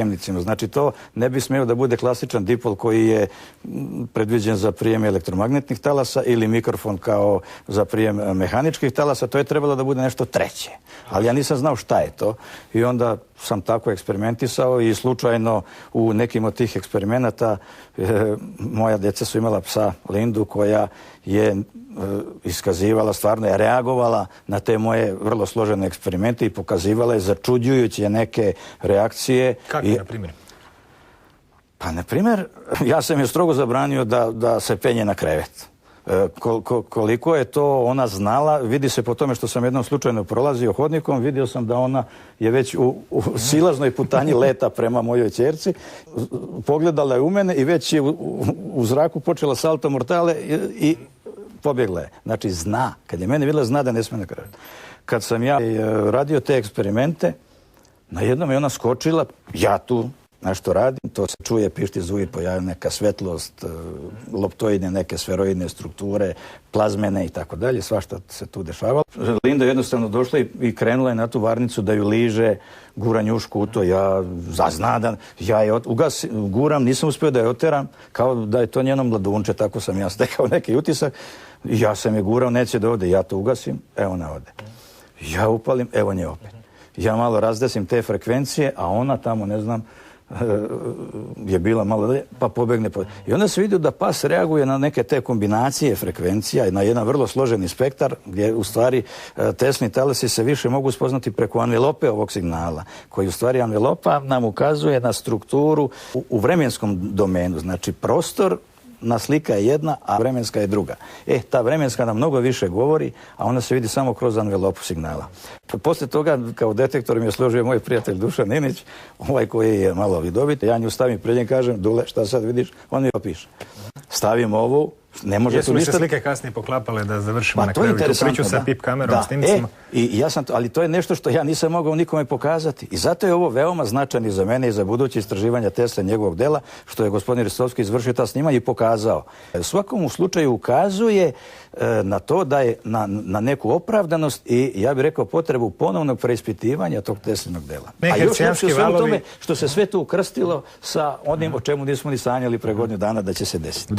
prijemnicima. Znači to ne bi smio da bude klasičan dipol koji je predviđen za prijem elektromagnetnih talasa ili mikrofon kao za prijem mehaničkih talasa. To je trebalo da bude nešto treće. Ali ja nisam znao šta je to i onda sam tako eksperimentisao i slučajno u nekim od tih eksperimenata moja djeca su imala psa Lindu koja je iskazivala, stvarno je reagovala na te moje vrlo složene eksperimente i pokazivala je začuđujuće neke reakcije. Kako, na primjer? Pa, na primjer, ja sam je strogo zabranio da se penje na krevet. Koliko je to ona znala, vidi se po tome što sam jednom slučajno prolazio hodnikom, vidio sam da ona je već u silaznoj putanji leta prema mojoj ćerci, pogledala je u mene i već je u zraku počela salto mortale i pobjegla je. Znači zna, kad je mene vidjela, zna da ne smije na krevet. Kad sam ja radio te eksperimente, na jednom je ona skočila, ja tu nešto radim, to se čuje, pišti zuji, pojavlja neka svetlost, loptoidne, neke sferoidne strukture, plazmene i tako dalje, svašta se tu dešavalo. Linda je jednostavno došla i krenula je na tu varnicu da ju liže, gura njušku u to, ja zaznadan, ja je guram, nisam uspio da je oteram, kao da je to njeno mladunče, tako sam ja stekao neki utisak. Ja sam je gurao, neće da ode, ja to ugasim, evo ona ode. Ja upalim, evo nje opet. Ja malo razdesim te frekvencije, a ona tamo, ne znam, je bila malo dalje, pa pobegne. I onda se vidio da pas reaguje na neke te kombinacije frekvencija i na jedan vrlo složeni spektar gdje u stvari Teslini talasi se više mogu spoznati preko anvelope ovog signala, koji u stvari anvelopa nam ukazuje na strukturu u vremenskom domenu. Znači prostor na slika je jedna, a vremenska je druga. Ta vremenska nam mnogo više govori, a ona se vidi samo kroz anvelopu signala. Poslije toga, kao detektor mi je složio moj prijatelj Dušan Ninić, ovaj koji je malo vidovit. Ja nju stavim pred njim, kažem, Dule, šta sad vidiš? On mi opiše. Stavim ovu, ne može Jesu tu ništa... Jesu li se slike kasnije poklapale da završimo na kraju tu priču sa pip kamerom, snimcima? Ali to je nešto što ja nisam mogao nikome pokazati. I zato je ovo veoma značajno i za mene i za buduće istraživanja Tesle njegovog dela, što je gospodin Ristovski izvršio ta snimanja i pokazao. U svakom slučaju ukazuje na to da je na neku opravdanost i, ja bih rekao, potrebu ponovnog preispitivanja tog Teslinog dela. A još lepše u svemu tome što se sve to ukrstilo sa onim o čemu nismo ni sanjali pre godinu dana da će se desiti.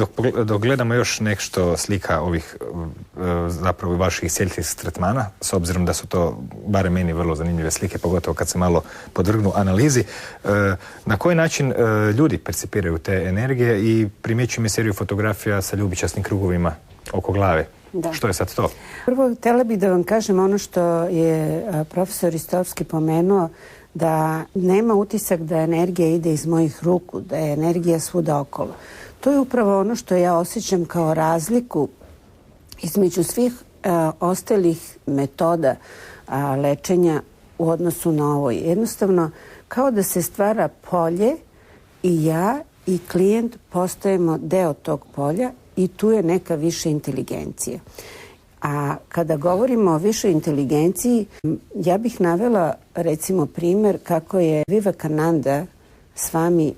Dok gledamo još nešto slika ovih zapravo vaših iscjeljiteljskih tretmana, s obzirom da su to, barem meni, vrlo zanimljive slike, pogotovo kad se malo podvrgnu analizi. Na koji način ljudi percipiraju te energije i primjećujem seriju fotografija sa ljubičastim krugovima oko glave. Da. Što je sad to? Prvo, htjela bih da vam kažem ono što je profesor Ristovski pomenuo, da nema utisak da energija ide iz mojih ruku, da je energija svuda okolo. To je upravo ono što ja osjećam kao razliku između svih ostalih metoda lečenja u odnosu na ovo. Jednostavno, kao da se stvara polje i ja i klijent postajemo deo tog polja i tu je neka viša inteligencija. A kada govorimo o višoj inteligenciji, ja bih navela recimo primjer kako je Vivekananda Swami,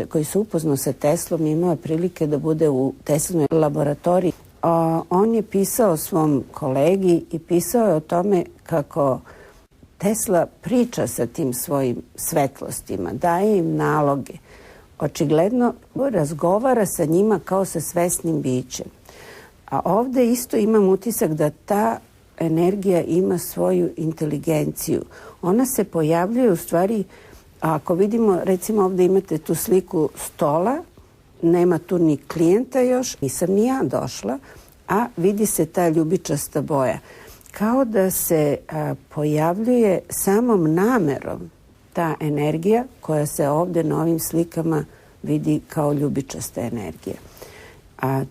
koji se upoznao sa Teslom, imao prilike da bude u Teslinoj laboratoriji. On je pisao svom kolegi i pisao je o tome kako Tesla priča sa tim svojim svetlostima, daje im naloge. Očigledno razgovara sa njima kao sa svesnim bićem. A ovdje isto imam utisak da ta energija ima svoju inteligenciju. Ona se pojavljuje u stvari, ako vidimo, recimo ovdje imate tu sliku stola, nema tu ni klijenta još, nisam ni ja došla, a vidi se ta ljubičasta boja. Kao da se pojavljuje samom namerom ta energija koja se ovdje na ovim slikama vidi kao ljubičasta energija.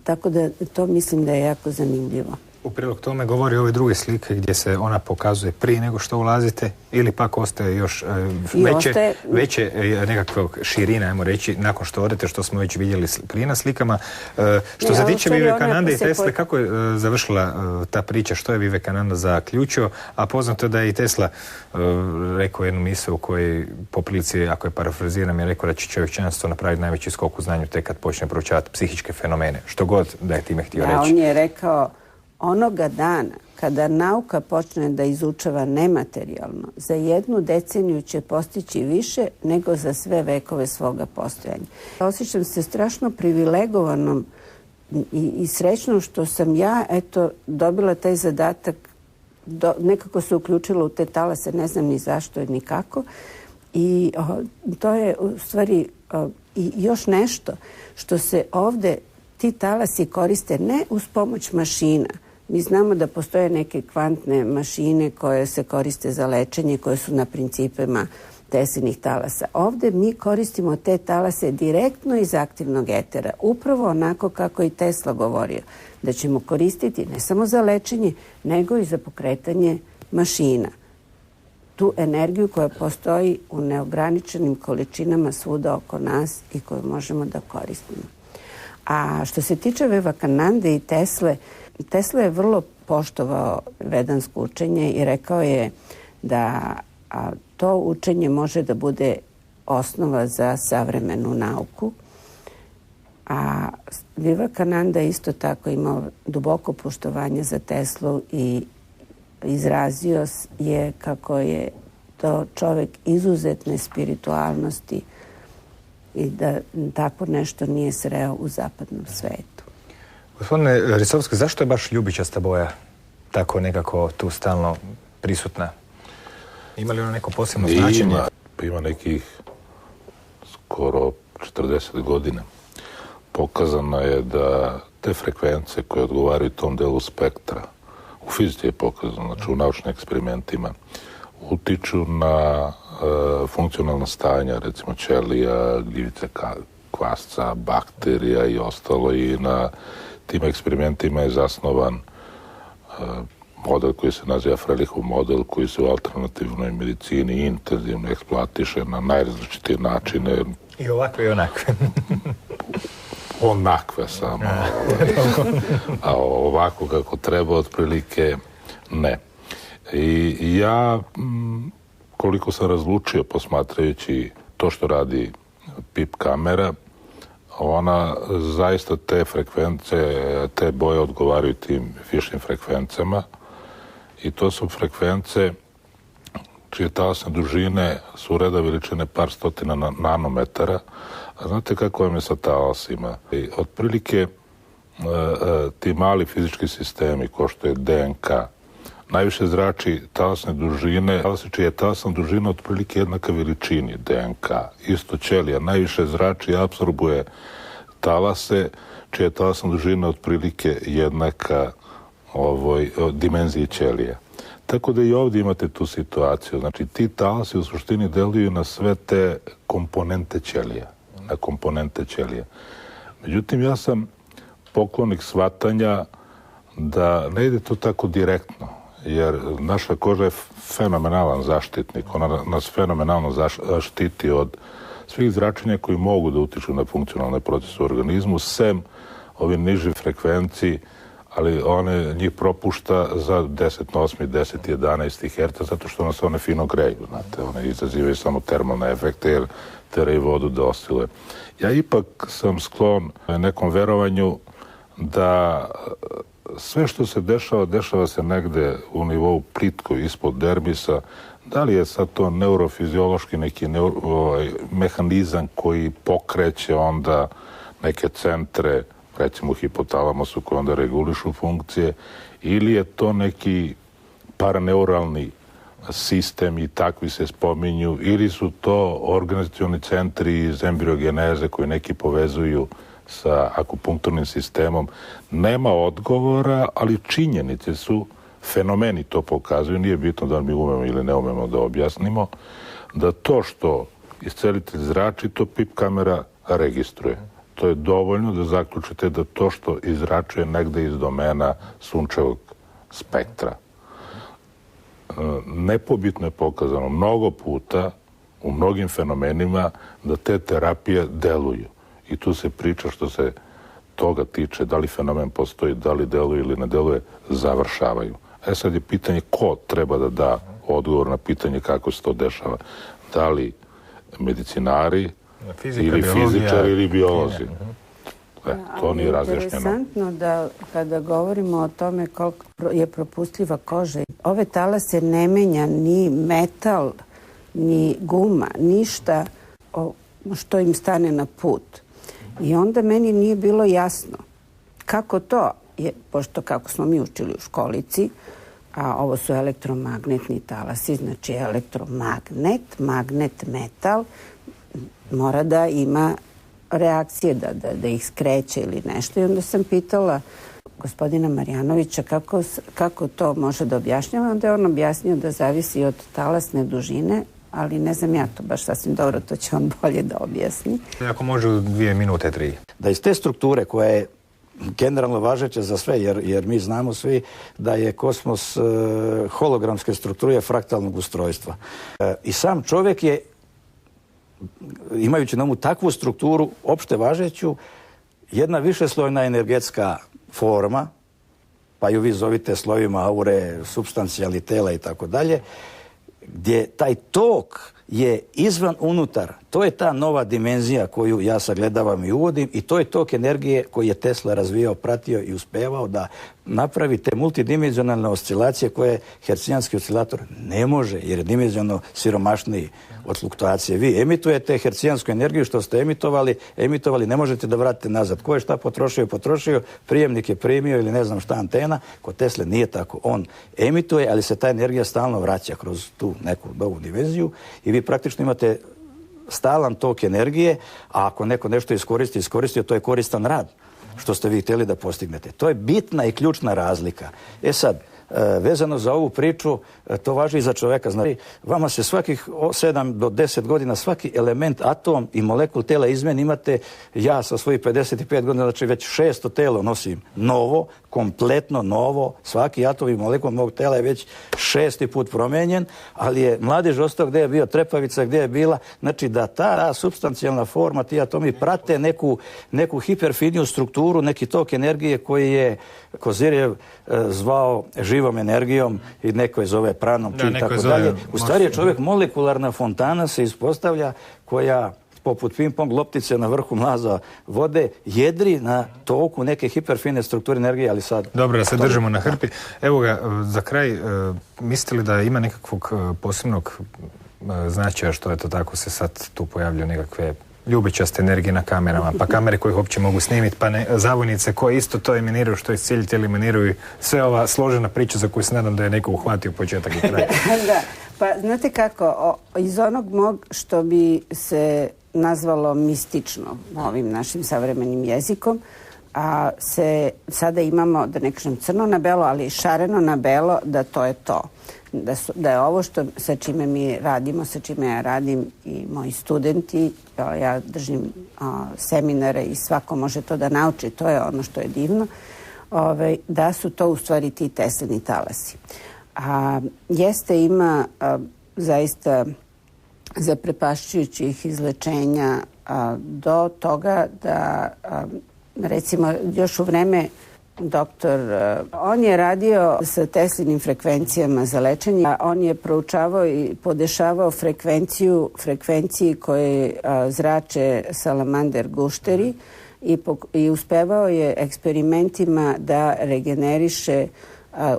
Tako da to mislim da je jako zanimljivo. U prilog tome govori ove druge slike gdje se ona pokazuje prije nego što ulazite ili pak ostaje još veće nekakvog širina, ajmo reći, nakon što odete, što smo već vidjeli prije na slikama. Što se tiče Vivekanande i Tesle, kako je završila ta priča, što je Vivekananda zaključio, a poznato je da je i Tesla rekao jednu misao u kojoj, po prilici, ako je parafraziram, je rekao da će čovječanstvo napraviti najveći skok u znanju tek kad počne proučavati psihičke fenomene, što god da je time htio reći. On je rekao, onoga dana kada nauka počne da izučava nematerijalno, za 1 deceniju će postići više nego za sve vekove svoga postojanja. Osjećam se strašno privilegovanom i srećnom što sam ja, dobila taj zadatak, nekako se uključila u te talase, ne znam ni zašto ni kako. I to je u stvari i još nešto što se ovde ti talasi koriste ne uz pomoć mašina. Mi znamo da postoje neke kvantne mašine koje se koriste za lečenje, koje su na principima Teslinih talasa. Ovde mi koristimo te talase direktno iz aktivnog etera, upravo onako kako i Tesla govorio, da ćemo koristiti ne samo za lečenje, nego i za pokretanje mašina. Tu energiju koja postoji u neograničenim količinama svuda oko nas i koju možemo da koristimo. A što se tiče Vivekanande i Tesle, Tesla je vrlo poštovao vedansko učenje i rekao je da to učenje može da bude osnova za savremenu nauku. A Vivekananda isto tako imao duboko poštovanje za Teslu i izrazio je kako je to čovek izuzetne spiritualnosti i da tako nešto nije sreo u zapadnom svetu. Gospodine Risovski, zašto je baš ljubičasta boja tako nekako tu stalno prisutna? Ima li ono neko posebno značenje? Ima nekih skoro 40 godina. Pokazano je da te frekvencije koje odgovaraju tom delu spektra, u fizici je pokazano, znači u naučnim eksperimentima, utiču na funkcionalna stanja, recimo ćelija, gljivice kvasca, bakterija i ostalo, i na tim eksperimentima je zasnovan model koji se naziva Frelicov model, koji se u alternativnoj medicini intenzivno eksploatiše na najrazličitije načine. I ovakve i onakve. Onakve samo. A ovako kako treba, otprilike ne. I ja, koliko sam razlučio posmatrajući to što radi PIP kamera, ona zaista te frekvencije, te boje odgovaraju tim višim frekvencama, i to su frekvence čije talasne dužine su reda veličine par stotina nanometara. A znate kako vam je sa talasima? I otprilike ti mali fizički sistemi, kao što je DNK, najviše zrači talasne dužine, čija je talasna dužina otprilike jednaka veličini DNK. Isto ćelija najviše zrači i apsorbuje talase, čija je talasna dužina otprilike jednaka dimenziji ćelija. Tako da i ovdje imate tu situaciju. Znači, ti talasi u suštini deluju na sve te komponente ćelija. Međutim, ja sam poklonik shvatanja da ne ide to tako direktno, jer naša koža je fenomenalan zaštitnik. Ona nas fenomenalno štiti od svih zračenja koji mogu da utiču na funkcionalne procese u organizmu, sem ovih nižih frekvenciji, ali njih propušta za 10 na 8, 10, 11 Hz, zato što nas one fino greju, znate, one izazivaju samo termalne efekte, jer teraju vodu da osciluje. Ja ipak sam sklon nekom verovanju da sve što se dešava se negde u nivou plitko ispod dermisa. Da li je sad to neurofiziološki neki mehanizam koji pokreće onda neke centre, recimo u hipotalamusu, koji onda regulišu funkcije, ili je to neki paraneuralni sistem i takvi se spominju, ili su to organizacioni centri iz embriogeneze koji neki povezuju sa akupunkturnim sistemom. Nema odgovora, ali činjenice su, fenomeni to pokazuju, nije bitno da mi umemo ili ne umemo da objasnimo, da to što iscelitelj zrači, to PIP kamera registruje. To je dovoljno da zaključite da to što izračuje negde iz domena sunčevog spektra. Nepobitno je pokazano mnogo puta u mnogim fenomenima da te terapije deluju. I tu se priča što se toga tiče, da li fenomen postoji, da li deluje ili ne deluje, završavaju. Sad je pitanje ko treba da da odgovor na pitanje kako se to dešava. Da li medicinari, ili fizičari ili biolozi. To nije razjašnjeno. Interesantno da kada govorimo o tome koliko je propustljiva koža, ove talase ne menja ni metal, ni guma, ništa što im stane na put. I onda meni nije bilo jasno kako to je, pošto kako smo mi učili u školici, a ovo su elektromagnetni talasi, znači elektromagnet, magnet, metal, mora da ima reakcije, da ih skreće ili nešto. I onda sam pitala gospodina Marjanovića kako to može da objašnjava. Onda je on objasnio da zavisi od talasne dužine, ali ne znam ja to baš sasvim dobro, to će on bolje da objasni. Ako može u 2 minute, 3. Da iz te strukture koja je generalno važeća za sve, jer mi znamo svi da je kosmos hologramske strukture fraktalnog ustrojstva. I sam čovjek je, imajući na umu takvu strukturu, opšte važeću, jedna višeslojna energetska forma, pa ju vi zovite slojima aure, supstancijalni tela i tako dalje, gdje taj tok je izvan unutar. To je ta nova dimenzija koju ja sagledavam i uvodim i to je tok energije koji je Tesla razvijao, pratio i uspevao da napravi te multidimenzionalne oscilacije koje hercijanski oscilator ne može, jer je dimenzionalno siromašniji od fluktuacije. Vi emitujete hercijansku energiju, što ste emitovali, ne možete da vratite nazad. Ko je šta potrošio, prijemnik je primio ili ne znam šta antena. Kod Tesle nije tako. On emituje, ali se ta energija stalno vraća kroz tu neku novu dimenziju i vi praktično imate stalan tok energije, a ako neko nešto iskoristio, to je koristan rad, što ste vi htjeli da postignete. To je bitna i ključna razlika. E sad, vezano za ovu priču, to važi i za čoveka. Znači, vama se svakih 7 do 10 godina svaki element, atom i molekul tela izmeni. Imate, ja sa svojih 55 godina, znači već 600 telo nosim novo, kompletno novo. Svaki atom i molekul mog tela je već 6. put promenjen, ali je mladež ostao gdje je bio, trepavica gdje je bila. Znači da ta supstancijalna forma, ti atomi prate neku hiperfiniju strukturu, neki tok energije koji je Kozirjev zvao živom energijom i neko je zove pranom i tako dalje. U stvari je čovjek molekularna fontana, se ispostavlja, koja poput ping-pong loptice na vrhu mlaza vode jedri na toku neke hiperfine strukture energije, ali sad... Dobro, da se držimo na hrpi. Evo ga, za kraj, mislite li da ima nekakvog posebnog značaja što je to tako se sad tu pojavljaju nekakve ljubičaste energije na kamerama, pa kamere koje ih uopće mogu snimiti, pa zavojnice koje isto to eminiraju, što isciljitelji eliminiraju, sve ova složena priča za koju se nadam da je neko uhvatio početak i kraj. Da, pa znate kako, iz onog mog što bi se nazvalo mistično ovim našim savremenim jezikom, a se sada imamo, da ne kažem crno na belo, ali šareno na belo, da to je to. Da je ovo sa čime mi radimo, sa čime ja radim i moji studenti, ja držim seminare i svako može to da nauči, to je ono što je divno, da su to u stvari ti Teslini talasi. Ima zaista zaprepašćujućih izlečenja do toga da recimo još u vreme doktor, on je radio sa Teslinim frekvencijama za lečenje, on je proučavao i podešavao frekvenciji koje zrače salamander gušteri i uspevao je eksperimentima da regeneriše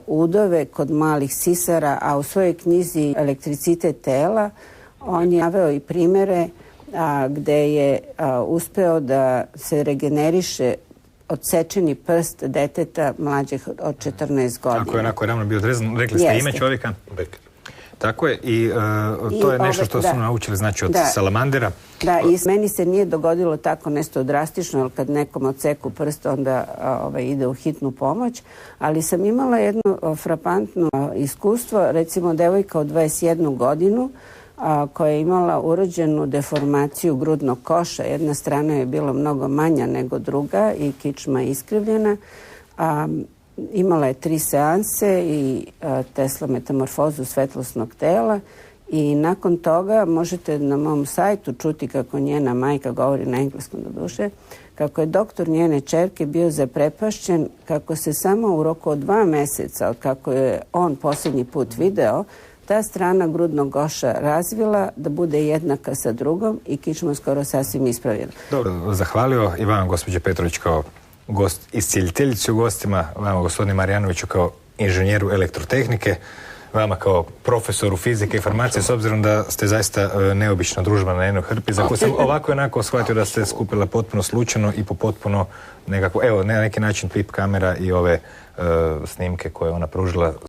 udove kod malih sisara, a u svojoj knjizi Elektricitet tela on je naveo i primere gde je uspeo da se regeneriše odsečeni prst deteta mlađeg od 14 godina. Ako je onako ravno bio odrezan, rekli ste ime čovjeka? Tako je i to je nešto što su naučili znači od salamandera. Da, i meni se nije dogodilo tako nešto drastično, jer kad nekom odseku prst onda ide u hitnu pomoć, ali sam imala jedno frapantno iskustvo, recimo devojka od 21 godinu koja je imala urođenu deformaciju grudnog koša. Jedna strana je bila mnogo manja nego druga i kičma iskrivljena. Imala je 3 seanse i Tesla metamorfozu svetlosnog tela i nakon toga možete na mom sajtu čuti kako njena majka govori na engleskom doduše, kako je doktor njene ćerke bio zaprepašćen, kako se samo u roku od 2 meseca od kako je on posljednji put video, ta strana grudnog koša razvila da bude jednaka sa drugom i kičmu skoro sasvim ispravila. Dobro, zahvalio i vama, gospođe Petrović, kao iscijeliteljici u gostima, vama, gospodine Marjanoviću, kao inženjeru elektrotehnike, vama kao profesoru fizike i farmacije, s obzirom da ste zaista neobična družba na jednoj hrpi, za koju sam ovako onako shvatio da ste skupila potpuno slučajno i po potpuno nekako, evo, na neki način pip kamera i ove snimke koje ona pružila